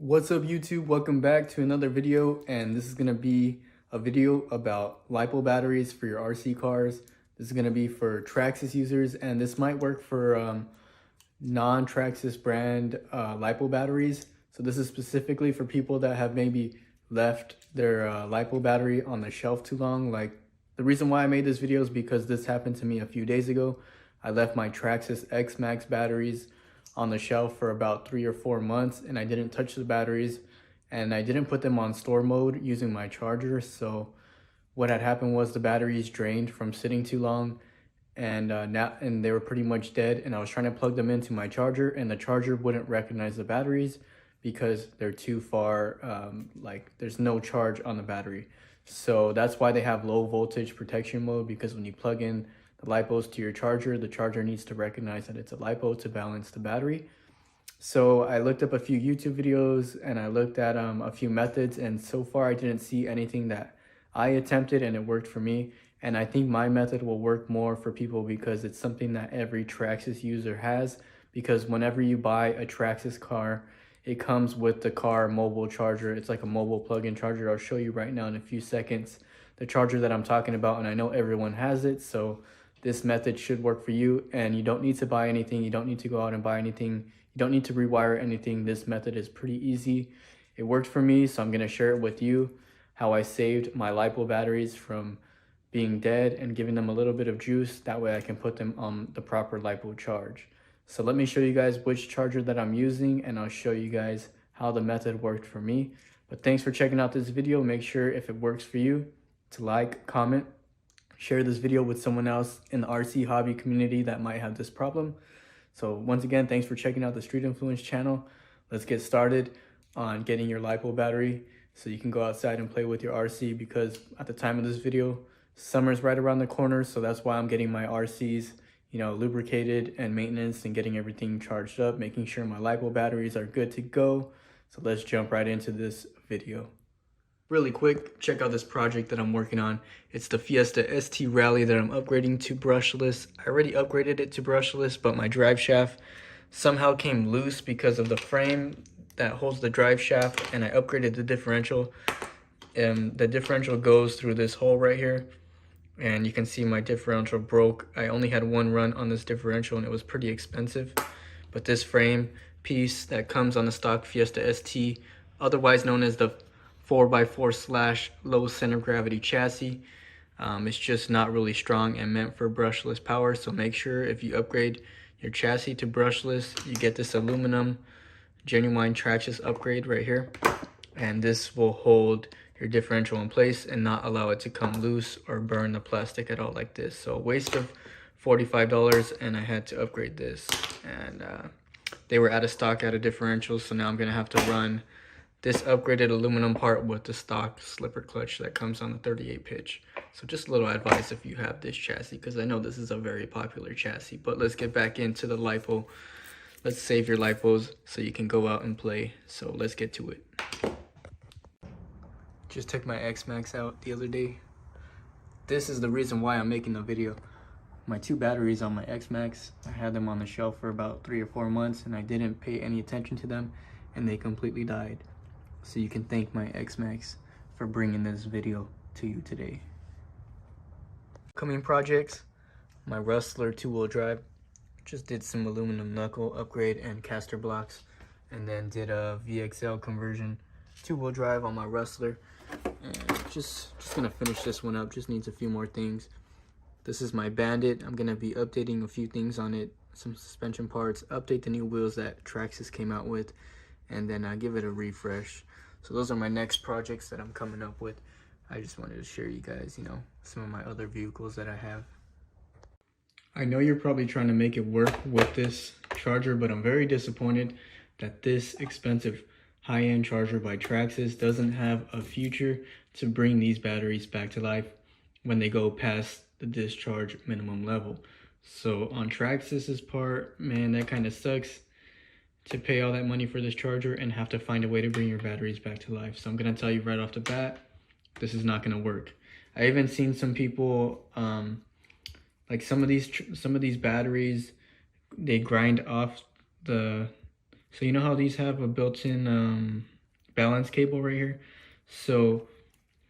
What's up YouTube? Welcome back to another video, and this is going to be a video about LiPo batteries for your RC cars. This is going to be for TRAXXAS users, and this might work for non-TRAXXAS brand LiPo batteries. So this is specifically for people that have maybe left their LiPo battery on the shelf too long. Like, the reason why I made this video is because this happened to me a few days ago. I left my TRAXXAS Xmaxx batteries on the shelf for about 3 or 4 months, and I didn't touch the batteries, and I didn't put them on store mode using my charger. So what had happened was the batteries drained from sitting too long, and they were pretty much dead. And I was trying to plug them into my charger, and the charger wouldn't recognize the batteries because they're too far, like there's no charge on the battery. So that's why they have low voltage protection mode, because when you plug in the LiPos to your charger, the charger needs to recognize that it's a LiPo to balance the battery. So I looked up a few YouTube videos and I looked at a few methods, and so far I didn't see anything that I attempted and it worked for me. And I think my method will work more for people because it's something that every TRAXXAS user has, because whenever you buy a TRAXXAS car, it comes with the car mobile charger. It's like a mobile plug-in charger. I'll show you right now in a few seconds the charger that I'm talking about, and I know everyone has it, so this method should work for you. And you don't need to buy anything. You don't need to go out and buy anything. You don't need to rewire anything. This method is pretty easy. It worked for me, so I'm going to share it with you, how I saved my LiPo batteries from being dead and giving them a little bit of juice. That way I can put them on the proper LiPo charge. So let me show you guys which charger that I'm using, and I'll show you guys how the method worked for me. But thanks for checking out this video. Make sure, if it works for you, to like, comment, share this video with someone else in the RC hobby community that might have this problem. So once again, thanks for checking out the StreetInfluenced channel. Let's get started on getting your LiPo battery so you can go outside and play with your RC, because at the time of this video, summer's right around the corner. So that's why I'm getting my RCs, you know, lubricated and maintenance and getting everything charged up, making sure my LiPo batteries are good to go. So let's jump right into this video. Really quick, check out this project that I'm working on. It's the Fiesta ST Rally that I'm upgrading to brushless. I already upgraded it to brushless, but my drive shaft somehow came loose because of the frame that holds the drive shaft, and I upgraded the differential. The differential goes through this hole right here, and you can see my differential broke. I only had one run on this differential, and it was pretty expensive. But this frame piece that comes on the stock Fiesta ST, otherwise known as the 4x4 / low center gravity chassis, it's just not really strong and meant for brushless power. So make sure if you upgrade your chassis to brushless, you get this aluminum genuine TRAXXAS upgrade right here, and this will hold your differential in place and not allow it to come loose or burn the plastic at all like this. So a waste of $45, and I had to upgrade this, and they were out of stock out of differentials, so now I'm gonna have to run this upgraded aluminum part with the stock slipper clutch that comes on the 38 pitch. So just a little advice if you have this chassis, because I know this is a very popular chassis. But let's get back into the LiPo. Let's save your LiPos so you can go out and play. So let's get to it. Just took my Xmaxx out the other day. This is the reason why I'm making the video. My 2 batteries on my Xmaxx, I had them on the shelf for about 3 or 4 months, and I didn't pay any attention to them, and they completely died. So you can thank my Xmaxx for bringing this video to you today. Coming projects, my Rustler 2-wheel drive. Just did some aluminum knuckle upgrade and caster blocks, and then did a VXL conversion 2-wheel drive on my Rustler. And just gonna finish this one up, just needs a few more things. This is my Bandit. I'm gonna be updating a few things on it, some suspension parts, update the new wheels that TRAXXAS came out with, and then give it a refresh. So those are my next projects that I'm coming up with. I just wanted to share you guys, you know, some of my other vehicles that I have. I know you're probably trying to make it work with this charger, but I'm very disappointed that this expensive high-end charger by TRAXXAS doesn't have a feature to bring these batteries back to life when they go past the discharge minimum level. So on TRAXXAS's part, man, that kind of sucks to pay all that money for this charger and have to find a way to bring your batteries back to life. So I'm gonna tell you right off the bat, this is not gonna work. I even seen some people, like some of these batteries, they grind off the, so you know how these have a built-in balance cable right here. So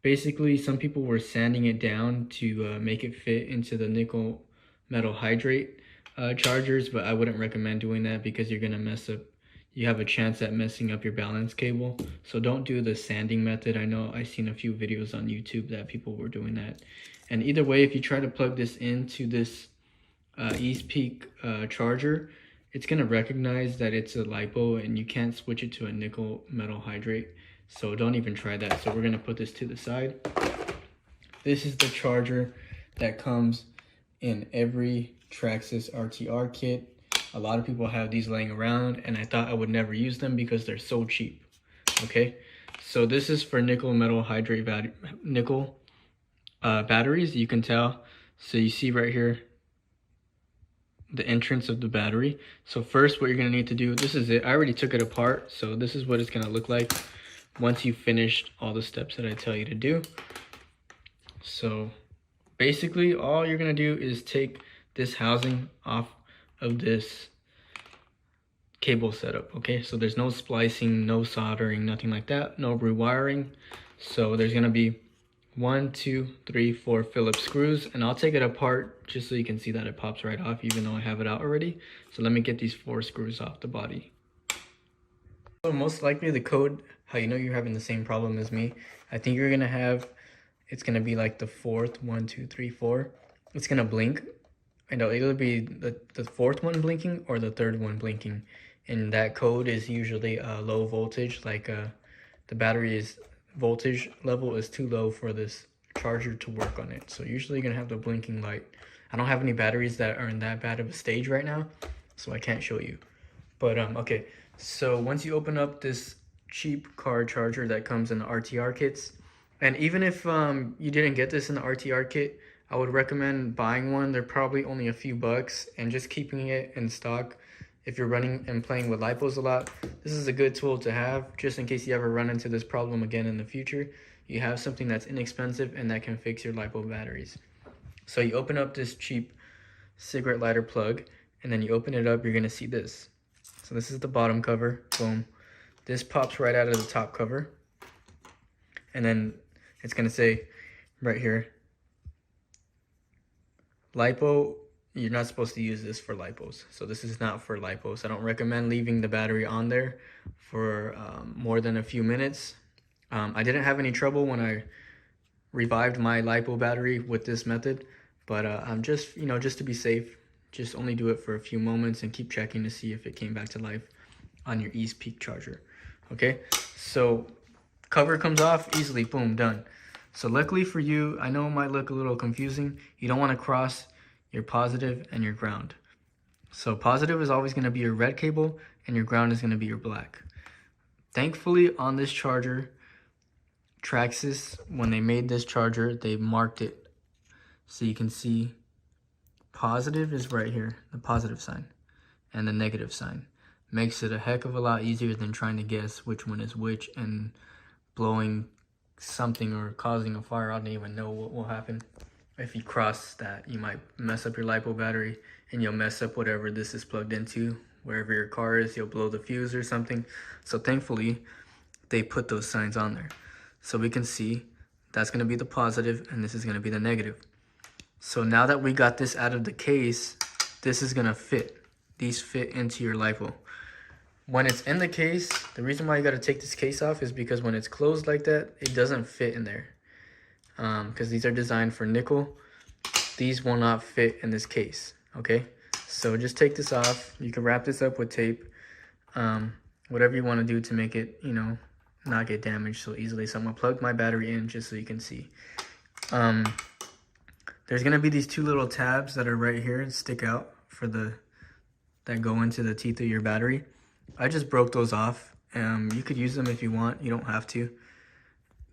basically, some people were sanding it down to make it fit into the nickel metal hydrate chargers, but I wouldn't recommend doing that because you're gonna mess up. You have a chance at messing up your balance cable. So don't do the sanding method. I know I've seen a few videos on YouTube that people were doing that. And either way, if you try to plug this into this East Peak charger, it's gonna recognize that it's a LiPo and you can't switch it to a nickel metal hydrate. So don't even try that. So we're gonna put this to the side. This is the charger that comes in every TRAXXAS RTR kit. A lot of people have these laying around and I thought I would never use them because they're so cheap. Okay, so this is for nickel metal hydrate batteries. You can tell. So you see right here the entrance of the battery. So first what you're gonna need to do, this is it. I already took it apart, so this is what it's gonna look like once you've finished all the steps that I tell you to do. So basically all you're gonna do is take this housing off of this cable setup. Okay, so there's no splicing, no soldering, nothing like that, no rewiring. So there's gonna be 1, 2, 3, 4 Phillips screws, and I'll take it apart just so you can see that it pops right off even though I have it out already. So let me get these 4 screws off the body. So most likely the code, how you know you're having the same problem as me, I think you're gonna have, it's gonna be like the 4th, 1, 2, 3, 4. It's gonna blink. I know it'll be the 4th one blinking or the 3rd one blinking. And that code is usually low voltage, like the battery's voltage level is too low for this charger to work on it. So usually you're gonna have the blinking light. I don't have any batteries that are in that bad of a stage right now, so I can't show you. But okay, so once you open up this cheap car charger that comes in the RTR kits, and even if you didn't get this in the RTR kit, I would recommend buying one. They're probably only a few bucks, and just keeping it in stock if you're running and playing with LiPos a lot. This is a good tool to have just in case you ever run into this problem again in the future. You have something that's inexpensive and that can fix your LiPo batteries. So you open up this cheap cigarette lighter plug, and then you open it up, you're gonna see this. So this is the bottom cover, boom. This pops right out of the top cover. And then it's gonna say right here, LiPo, you're not supposed to use this for LiPos. So this is not for LiPos. I don't recommend leaving the battery on there for more than a few minutes. I didn't have any trouble when I revived my LiPo battery with this method, but I'm just, you know, just to be safe, just only do it for a few moments and keep checking to see if it came back to life on your East Peak charger. Okay, so cover comes off easily, boom, done. So luckily for you, I know it might look a little confusing. You don't want to cross your positive and your ground. So positive is always going to be your red cable and your ground is going to be your black. Thankfully on this charger, TRAXXAS, when they made this charger, they marked it so you can see positive is right here, the positive sign, and the negative sign. Makes it a heck of a lot easier than trying to guess which one is which and blowing something or causing a fire. I don't even know what will happen. If you cross that, you might mess up your LiPo battery and you'll mess up whatever this is plugged into. Wherever your car is, you'll blow the fuse or something. So thankfully, they put those signs on there. So we can see that's gonna be the positive and this is gonna be the negative. So now that we got this out of the case, this is gonna fit. These fit into your LiPo. When it's in the case, the reason why you gotta take this case off is because when it's closed like that, it doesn't fit in there. Because these are designed for nickel. These will not fit in this case, okay? So just take this off. You can wrap this up with tape. Whatever you want to do to make it, you know, not get damaged so easily. So I'm gonna plug my battery in just so you can see. There's gonna be these 2 little tabs that are right here that stick out for that go into the teeth of your battery. I just broke those off. You could use them if you want. You don't have to.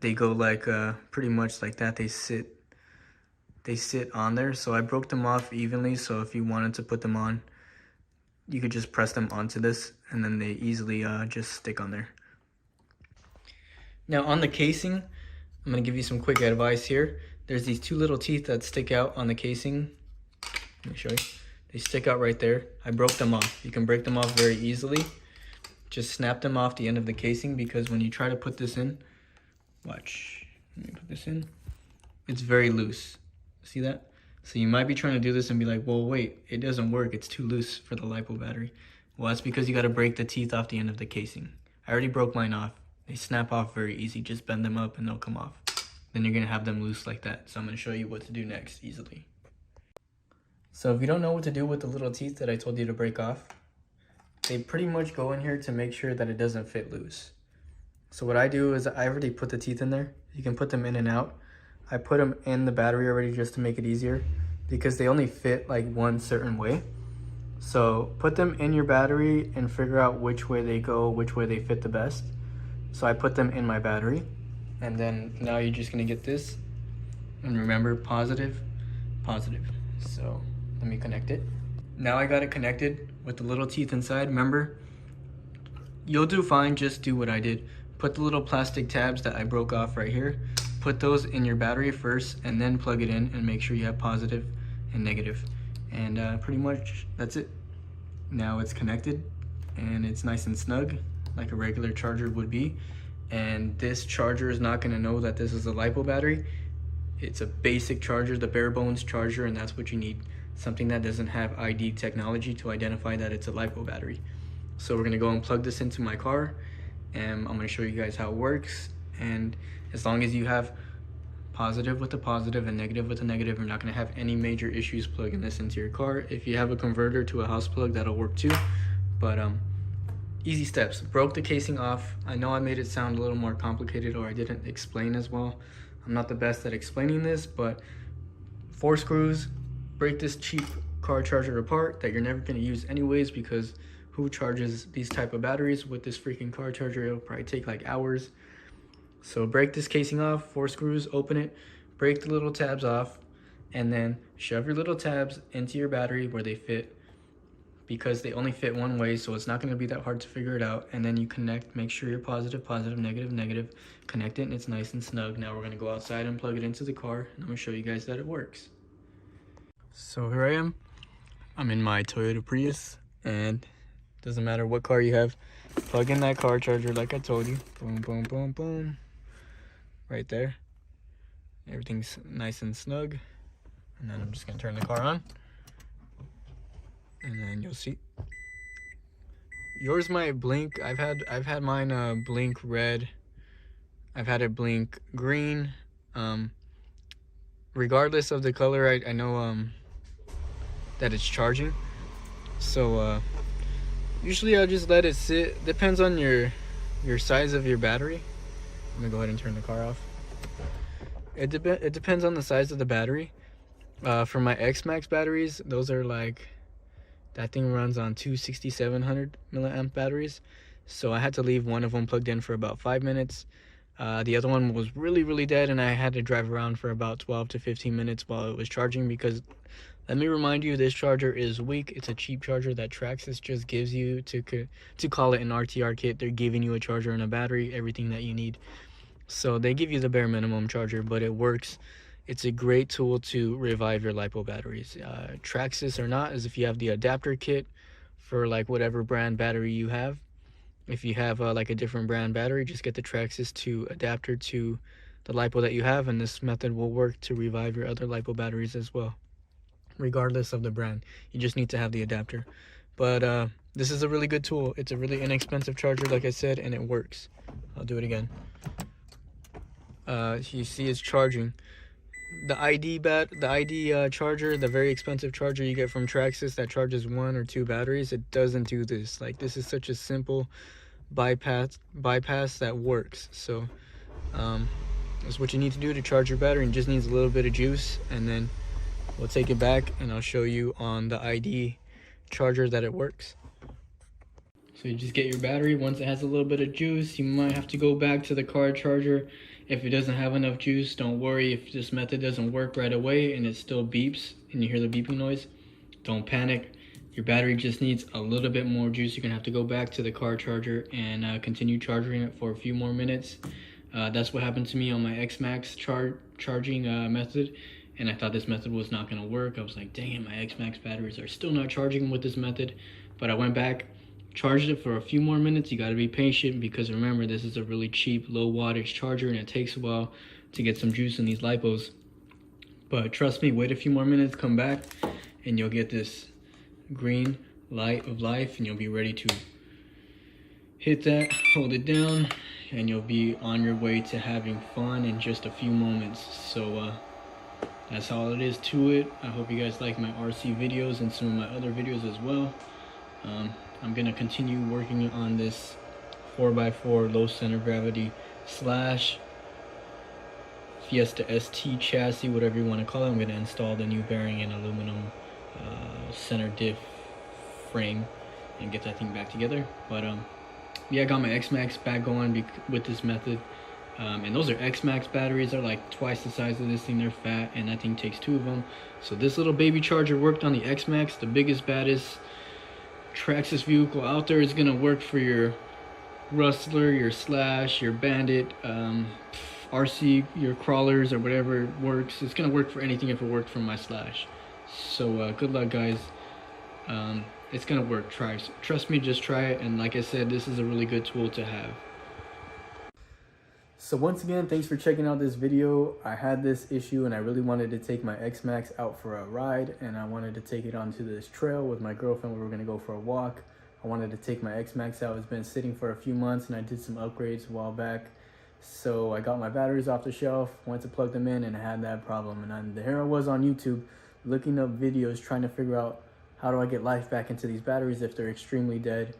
They go like pretty much like that. They sit on there. So I broke them off evenly. So if you wanted to put them on, you could just press them onto this and then they easily just stick on there. Now on the casing, I'm gonna give you some quick advice here. There's these 2 little teeth that stick out on the casing. Let me show you. They stick out right there. I broke them off. You can break them off very easily. just snap them off the end of the casing, because when you try to put this in, watch, let me put this in, it's very loose. See that? So you might be trying to do this and be like, well, wait, it doesn't work. It's too loose for the LiPo battery. Well, that's because you got to break the teeth off the end of the casing. I already broke mine off. They snap off very easy. Just bend them up and they'll come off. Then you're going to have them loose like that. So I'm going to show you what to do next easily. So if you don't know what to do with the little teeth that I told you to break off, they pretty much go in here to make sure that it doesn't fit loose. So what I do is I already put the teeth in there. You can put them in and out. I put them in the battery already just to make it easier, because they only fit like one certain way. So put them in your battery and figure out which way they go, which way they fit the best. So I put them in my battery, and then now you're just gonna get this. And remember, positive, positive. So let me connect it. Now I got it connected with the little teeth inside. Remember, you'll do fine, just do what I did. Put the little plastic tabs that I broke off right here, put those in your battery first, and then plug it in and make sure you have positive and negative. And pretty much that's it. Now it's connected and it's nice and snug like a regular charger would be. And this charger is not gonna know that this is a LiPo battery. It's a basic charger, the bare bones charger, and that's what you need. Something that doesn't have ID technology to identify that it's a LiPo battery. So we're gonna go and plug this into my car, and I'm gonna show you guys how it works. And as long as you have positive with a positive and negative with a negative, you're not gonna have any major issues plugging this into your car. If you have a converter to a house plug, that'll work too. But easy steps. Broke the casing off. I know I made it sound a little more complicated, or I didn't explain as well. I'm not the best at explaining this, but 4 screws, break this cheap car charger apart that you're never gonna use anyways, because who charges these type of batteries with this freaking car charger? It'll probably take like hours. So break this casing off, 4 screws, open it, break the little tabs off, and then shove your little tabs into your battery where they fit, because they only fit one way, so it's not going to be that hard to figure it out. And then you connect, make sure you're positive, positive, negative, negative, connect it, and it's nice and snug. Now we're going to go outside and plug it into the car, and I'm going to show you guys that it works. So here I am. I'm in my Toyota Prius, and doesn't matter what car you have, plug in that car charger like I told you. Boom, boom, boom, boom. Right there. Everything's nice and snug. And then I'm just gonna turn the car on. And then you'll see. Yours might blink. I've had mine blink red. I've had it blink green. Regardless of the color, I know that it's charging. So usually I'll just let it sit. Depends on your size of your battery. I'm gonna go ahead and turn the car off. It depends on the size of the battery. For my Xmaxx batteries, those are like, that thing runs on 6700 milliamp batteries. So I had to leave one of them plugged in for about 5 minutes. The other one was really dead, and I had to drive around for about 12 to 15 minutes while it was charging, because let me remind you, this charger is weak. It's a cheap charger that TRAXXAS just gives you to call it an RTR kit. They're giving you a charger and a battery, everything that you need. So they give you the bare minimum charger, but it works. It's a great tool to revive your LiPo batteries. TRAXXAS or not, is if you have the adapter kit for like whatever brand battery you have. If you have like a different brand battery, just get the TRAXXAS to adapter to the LiPo that you have, and this method will work to revive your other LiPo batteries as well, regardless of the brand. You just need to have the adapter. But this is a really good tool. It's a really inexpensive charger, like I said, and it works. I'll do it again. You see it's charging. The ID charger, the very expensive charger you get from TRAXXAS that charges 1 or 2 batteries, it doesn't do this. Like, this is such a simple bypass that works. So that's what you need to do to charge your battery. It just needs a little bit of juice, and then we'll take it back and I'll show you on the ID charger that it works. So you just get your battery. Once it has a little bit of juice, you might have to go back to the car charger. If it doesn't have enough juice, don't worry. If this method doesn't work right away and it still beeps and you hear the beeping noise, don't panic. Your battery just needs a little bit more juice. You're gonna have to go back to the car charger and continue charging it for a few more minutes. That's what happened to me on my Xmaxx charging method, and I thought this method was not gonna work. I was like, dang it, my Xmaxx batteries are still not charging with this method. But I went back, charged it for a few more minutes. You got to be patient because remember, this is a really cheap, low wattage charger and it takes a while to get some juice in these lipos. But trust me, wait a few more minutes, come back, and you'll get this green light of life and you'll be ready to hit that, hold it down, and you'll be on your way to having fun in just a few moments. So that's all it is to it. I hope you guys like my RC videos and some of my other videos as well. I'm gonna continue working on this 4x4 low center gravity slash Fiesta ST chassis, whatever you want to call it. I'm gonna install the new bearing and aluminum center diff frame and get that thing back together. But yeah, I got my Xmaxx back going with this method. And those are Xmaxx batteries. They're like twice the size of this thing. They're fat, and that thing takes 2 of them. So this little baby charger worked on the Xmaxx, the biggest, baddest TRAXXAS vehicle out there. Is gonna work for your Rustler, your Slash, your Bandit, RC, your crawlers, or whatever works. It's gonna work for anything if it worked for my Slash. So good luck, guys. It's gonna work. Trust me, just try it. And like I said, this is a really good tool to have. So once again, thanks for checking out this video. I had this issue and I really wanted to take my Xmaxx out for a ride, and I wanted to take it onto this trail with my girlfriend. We were gonna go for a walk. I wanted to take my Xmaxx out. It's been sitting for a few months and I did some upgrades a while back. So I got my batteries off the shelf, went to plug them in, and I had that problem. And here I was on YouTube looking up videos trying to figure out how do I get life back into these batteries if they're extremely dead.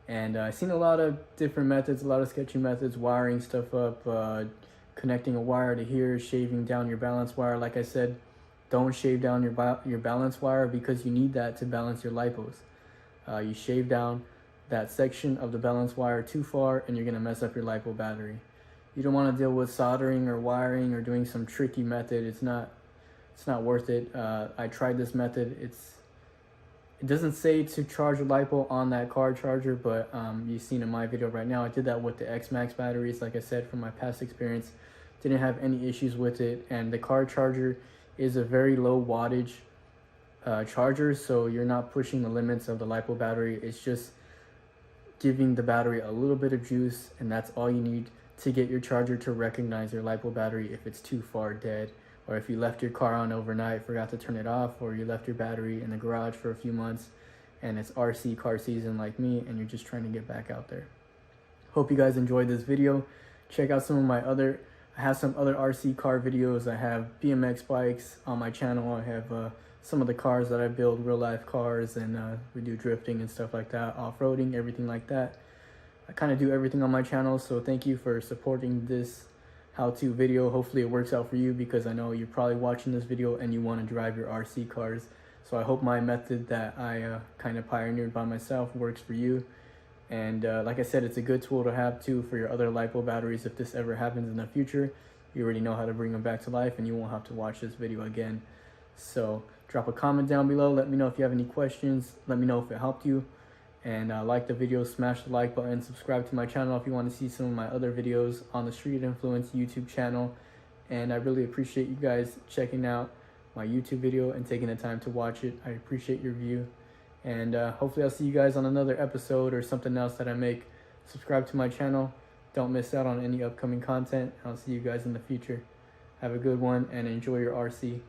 And I've seen a lot of different methods, a lot of sketchy methods, wiring stuff up, connecting a wire to here, shaving down your balance wire. Like I said, don't shave down your balance wire because you need that to balance your lipos. You shave down that section of the balance wire too far and you're gonna mess up your lipo battery. You don't wanna deal with soldering or wiring or doing some tricky method. It's not worth it. I tried this method. It doesn't say to charge a lipo on that car charger, but you've seen in my video right now, I did that with the Xmaxx batteries. Like I said, from my past experience, didn't have any issues with it. And the car charger is a very low wattage charger, so you're not pushing the limits of the lipo battery. It's just giving the battery a little bit of juice, and that's all you need to get your charger to recognize your lipo battery if it's too far dead. Or if you left your car on overnight, forgot to turn it off, or you left your battery in the garage for a few months and it's RC car season like me and you're just trying to get back out there. Hope you guys enjoyed this video. Check out some of my I have some other RC car videos. I have BMX bikes on my channel. I have some of the cars that I build, real life cars, and we do drifting and stuff like that, off-roading, everything like that. I kind of do everything on my channel, so thank you for supporting this how-to video. Hopefully it works out for you because I know you're probably watching this video and you want to drive your RC cars. So I hope my method that I kind of pioneered by myself works for you. And like I said, it's a good tool to have too for your other lipo batteries. If this ever happens in the future, you already know how to bring them back to life and you won't have to watch this video again. So drop a comment down below. Let me know if you have any questions. Let me know if it helped you. And like the video, smash the like button, subscribe to my channel if you want to see some of my other videos on the StreetInfluenced YouTube channel. And I really appreciate you guys checking out my YouTube video and taking the time to watch it. I appreciate your view. And hopefully I'll see you guys on another episode or something else that I make. Subscribe to my channel. Don't miss out on any upcoming content. I'll see you guys in the future. Have a good one and enjoy your RC.